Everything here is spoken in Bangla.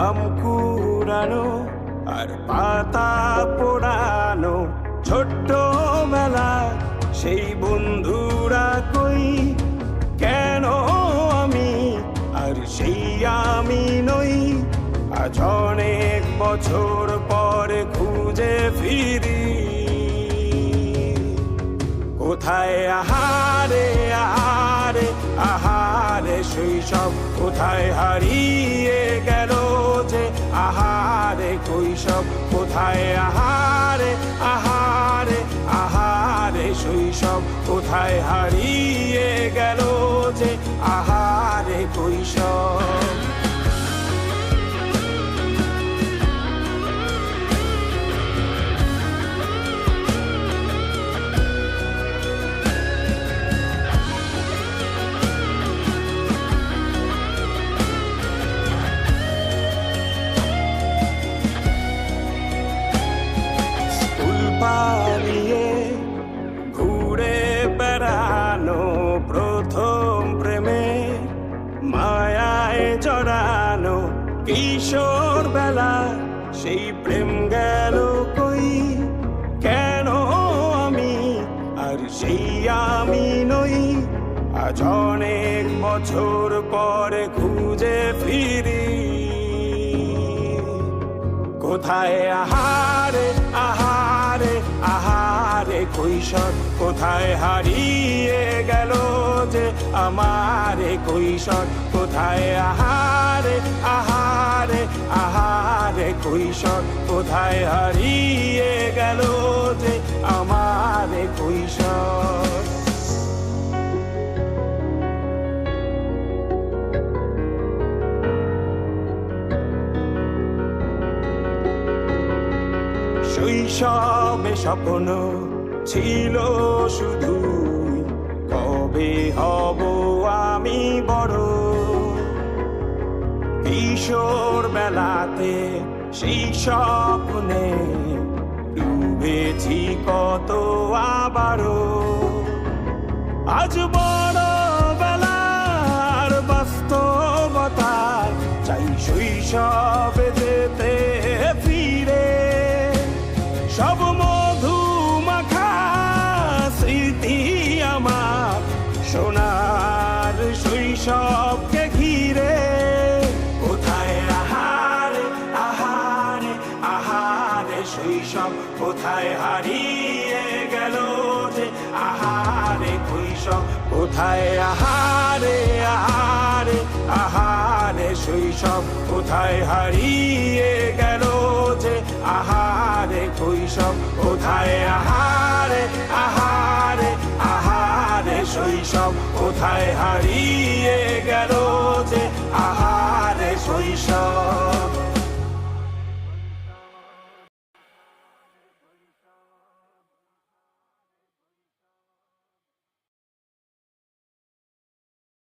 আম কুড়ানো আর পাতা পোড়ানো ছোট্টবেলা সেই বন্ধুরা কই, কেন আমি আর সেই আমি নই। আজ অনেক বছর পরে খুঁজে ফিরি, কোথায় আহারে আহারে আহারে শৈশব, কোথায় হারিয়ে গেল যে আহারে কৈশব। কোথায় আহারে আহারে আহারে শৈশব, কোথায় হারিয়ে গেল যে আহারে কৈশব। পালিয়ে ঘুরে বেড়ানো প্রথম প্রেমে মায়ায় জড়ানো কিশোর বেলা সেই প্রেম গেল কই, কেন আমি আর সেই আমি নই। আজ অনেক বছর পরে খুঁজে ফিরি, কোথায় আহারে আহারে আহারে কৈশোর, কোথায় হারিয়ে গেল যে আমারে কৈশোর। কোথায় আহারে আহারে আহারে কৈশোর, কোথায় হারিয়ে গেল যে আমারে কৈশোর। শৈশবে স্বপ্ন ছিল শুধু, কবে হব আমি বড়। কিশোর বেলাতে সেই স্বপ্নে ডুবেছি কত আবারও। আজ বড় বেলার বাস্তবতার চাই শৈশবে যেতে ফিরে। সব মধু মাখা স্মৃতি আমার সোনার শৈশবকে ঘিরে। কোথায় আহারে আহারে আহারে শৈশব, কোথায় হারিয়ে গেল যে আহারে কৈশোর। কোথায় আহারে আহারে আহারে শৈশব, কোথায় হারিয়ে গেল যে আহারে কৈশোর। কোথায় আহারে আহারে আহারে শৈশব, কোথায় হারিয়ে গেল যে আহারে শৈশব।